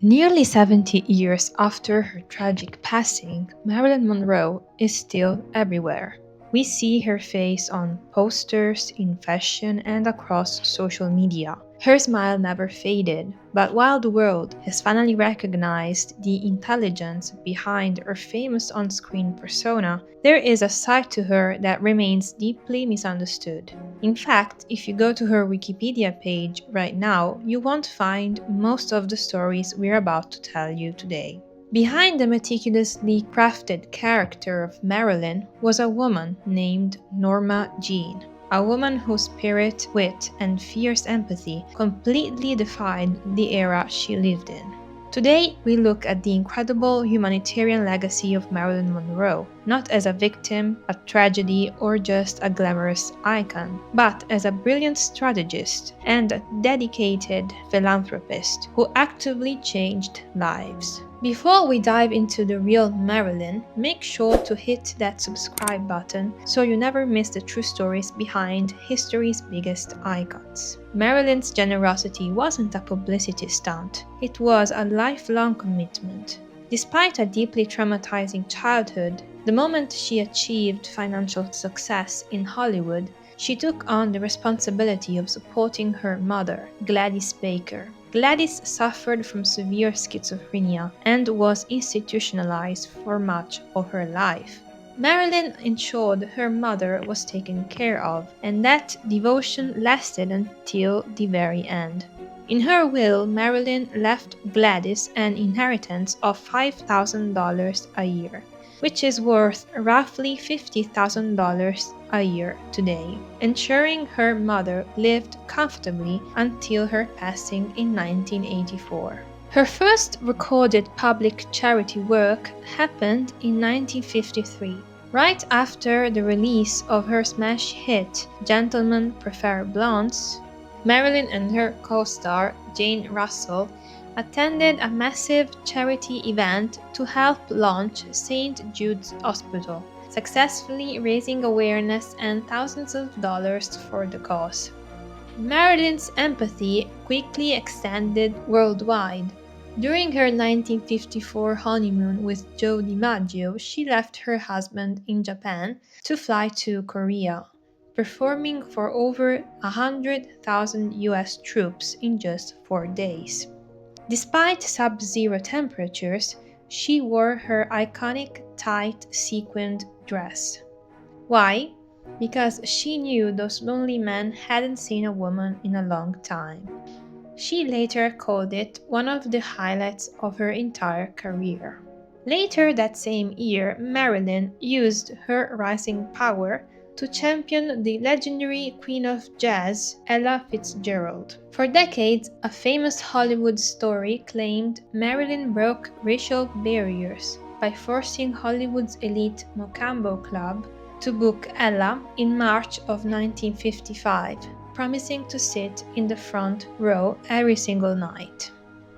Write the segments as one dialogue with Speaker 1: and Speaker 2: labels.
Speaker 1: Nearly 70 years after her tragic passing, Marilyn Monroe is still everywhere. We see her face on posters, in fashion, and across social media. Her smile never faded, but while the world has finally recognized the intelligence behind her famous on screen persona, there is a side to her that remains deeply misunderstood. In fact, if you go to her Wikipedia page right now, you won't find most of the stories we're about to tell you today. Behind the meticulously crafted character of Marilyn was a woman named Norma Jean, a woman whose spirit, wit, and fierce empathy completely defied the era she lived in. Today, we look at the incredible humanitarian legacy of Marilyn Monroe, not as a victim, a tragedy, or just a glamorous icon, but as a brilliant strategist and a dedicated philanthropist who actively changed lives. Before we dive into the real Marilyn, make sure to hit that subscribe button so you never miss the true stories behind history's biggest icons. Marilyn's generosity wasn't a publicity stunt, it was a lifelong commitment. Despite a deeply traumatizing childhood, the moment she achieved financial success in Hollywood, she took on the responsibility of supporting her mother, Gladys Baker. Gladys suffered from severe schizophrenia and was institutionalized for much of her life. Marilyn ensured her mother was taken care of, and that devotion lasted until the very end. In her will, Marilyn left Gladys an inheritance of $5,000 a year, which is worth roughly $50,000 a year today, ensuring her mother lived comfortably until her passing in 1984. Her first recorded public charity work happened in 1953, right after the release of her smash hit Gentlemen Prefer Blondes. Marilyn and her co-star, Jane Russell, attended a massive charity event to help launch St. Jude's Hospital, successfully raising awareness and thousands of dollars for the cause. Marilyn's empathy quickly extended worldwide. During her 1954 honeymoon with Joe DiMaggio, she left her husband in Japan to fly to Korea, performing for over 100,000 US troops in just 4 days. Despite sub-zero temperatures, she wore her iconic tight sequined dress. Why? Because she knew those lonely men hadn't seen a woman in a long time. She later called it one of the highlights of her entire career. Later that same year, Marilyn used her rising power to champion the legendary Queen of Jazz, Ella Fitzgerald. For decades, a famous Hollywood story claimed Marilyn broke racial barriers by forcing Hollywood's elite Mocambo Club to book Ella in March of 1955, promising to sit in the front row every single night.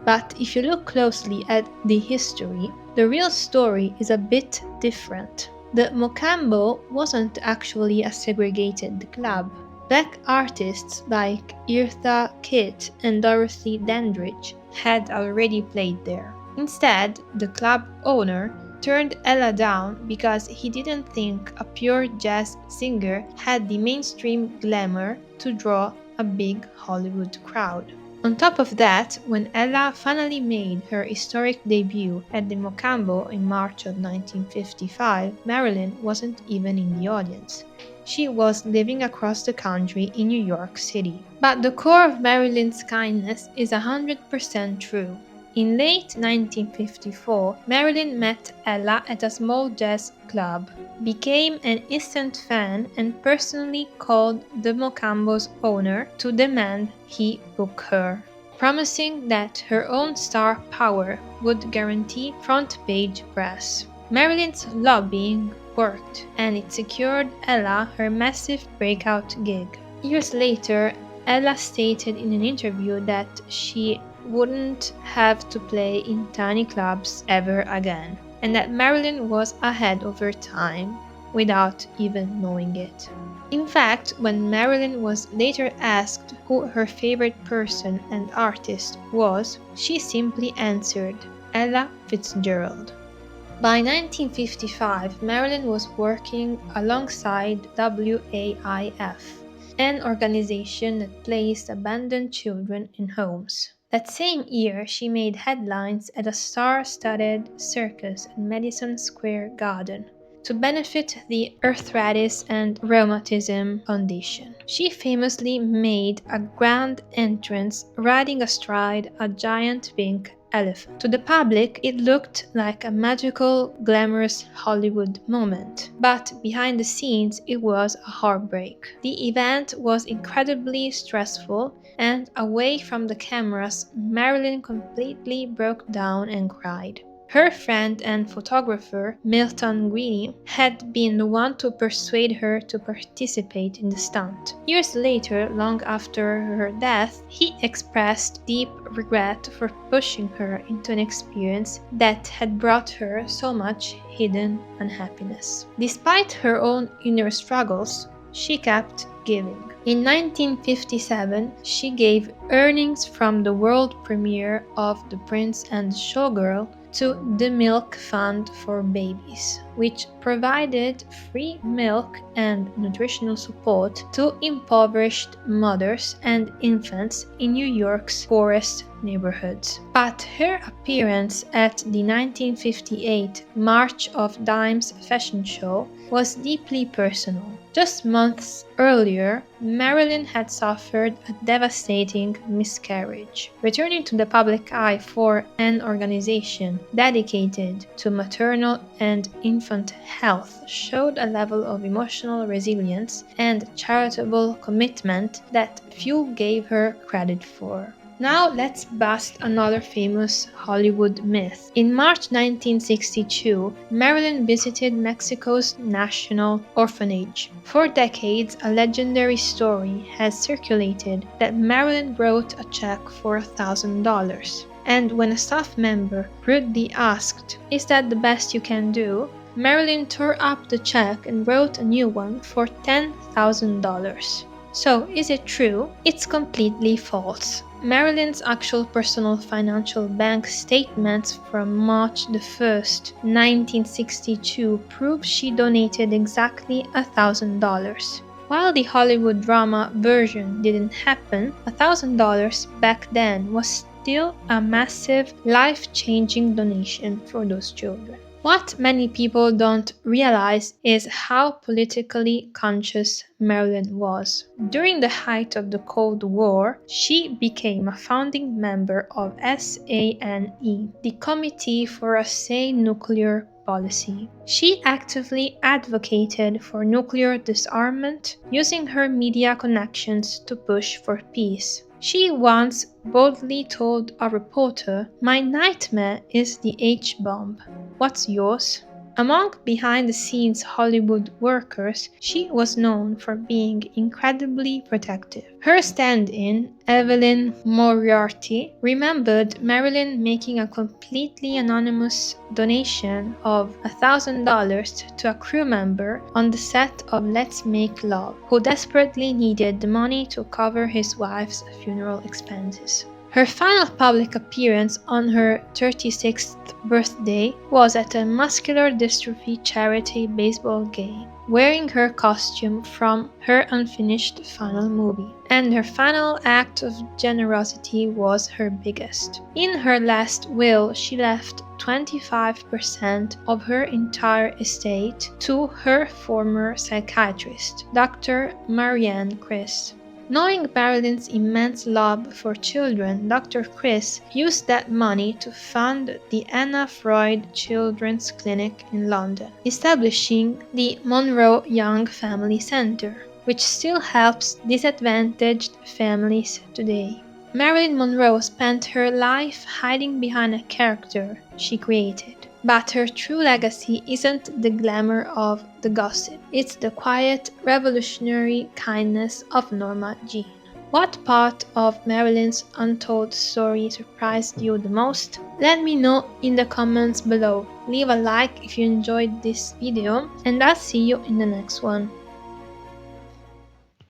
Speaker 1: But if you look closely at the history, the real story is a bit different. The Mocambo wasn't actually a segregated club. Black artists like Eartha Kitt and Dorothy Dandridge had already played there. Instead, the club owner turned Ella down because he didn't think a pure jazz singer had the mainstream glamour to draw a big Hollywood crowd. On top of that, when Ella finally made her historic debut at the Mocambo in March of 1955, Marilyn wasn't even in the audience. She was living across the country in New York City. But the core of Marilyn's kindness is 100% true. In late 1954, Marilyn met Ella at a small jazz club, became an instant fan, and personally called the Mocambo's owner to demand he book her, promising that her own star power would guarantee front-page press. Marilyn's lobbying worked, and it secured Ella her massive breakout gig. Years later, Ella stated in an interview that she wouldn't have to play in tiny clubs ever again, and that Marilyn was ahead of her time without even knowing it. In fact, when Marilyn was later asked who her favorite person and artist was, she simply answered, Ella Fitzgerald. By 1955, Marilyn was working alongside WAIF, an organization that placed abandoned children in homes. That same year, she made headlines at a star-studded circus at Madison Square Garden to benefit the Arthritis and Rheumatism Foundation. She famously made a grand entrance riding astride a giant pink elephant. To the public, it looked like a magical, glamorous Hollywood moment. But behind the scenes, it was a heartbreak. The event was incredibly stressful, and away from the cameras, Marilyn completely broke down and cried. Her friend and photographer, Milton Greene, had been the one to persuade her to participate in the stunt. Years later, long after her death, he expressed deep regret for pushing her into an experience that had brought her so much hidden unhappiness. Despite her own inner struggles, she kept giving. In 1957, she gave earnings from the world premiere of The Prince and the Showgirl to the Milk Fund for Babies, which provided free milk and nutritional support to impoverished mothers and infants in New York's poorest neighborhoods. But her appearance at the 1958 March of Dimes fashion show was deeply personal. Just months earlier, Marilyn had suffered a devastating miscarriage. Returning to the public eye for an organization dedicated to maternal and infant health showed a level of emotional resilience and charitable commitment that few gave her credit for. Now let's bust another famous Hollywood myth. In March 1962, Marilyn visited Mexico's National Orphanage. For decades, a legendary story has circulated that Marilyn wrote a check for $1,000. And when a staff member rudely asked, "Is that the best you can do?" Marilyn tore up the check and wrote a new one for $10,000. So, is it true? It's completely false. Marilyn's actual personal financial bank statements from March 1st, 1962 prove she donated exactly $1,000. While the Hollywood drama version didn't happen, $1,000 back then was still a massive, life-changing donation for those children. What many people don't realize is how politically conscious Marilyn was. During the height of the Cold War, she became a founding member of SANE, the Committee for a Sane Nuclear Policy. She actively advocated for nuclear disarmament, using her media connections to push for peace. She once boldly told a reporter, "My nightmare is the H-bomb. What's yours?" Among behind-the-scenes Hollywood workers, she was known for being incredibly protective. Her stand-in, Evelyn Moriarty, remembered Marilyn making a completely anonymous donation of $1,000 to a crew member on the set of Let's Make Love, who desperately needed the money to cover his wife's funeral expenses. Her final public appearance on her 36th birthday was at a muscular dystrophy charity baseball game, wearing her costume from her unfinished final movie. And her final act of generosity was her biggest. In her last will, she left 25% of her entire estate to her former psychiatrist, Dr. Marianne Chris. Knowing Marilyn's immense love for children, Dr. Chris used that money to fund the Anna Freud Children's Clinic in London, establishing the Monroe Young Family Center, which still helps disadvantaged families today. Marilyn Monroe spent her life hiding behind a character she created. But her true legacy isn't the glamour of the gossip. It's the quiet, revolutionary kindness of Norma Jean. What part of Marilyn's untold story surprised you the most? Let me know in the comments below. Leave a like if you enjoyed this video, and I'll see you in the next one.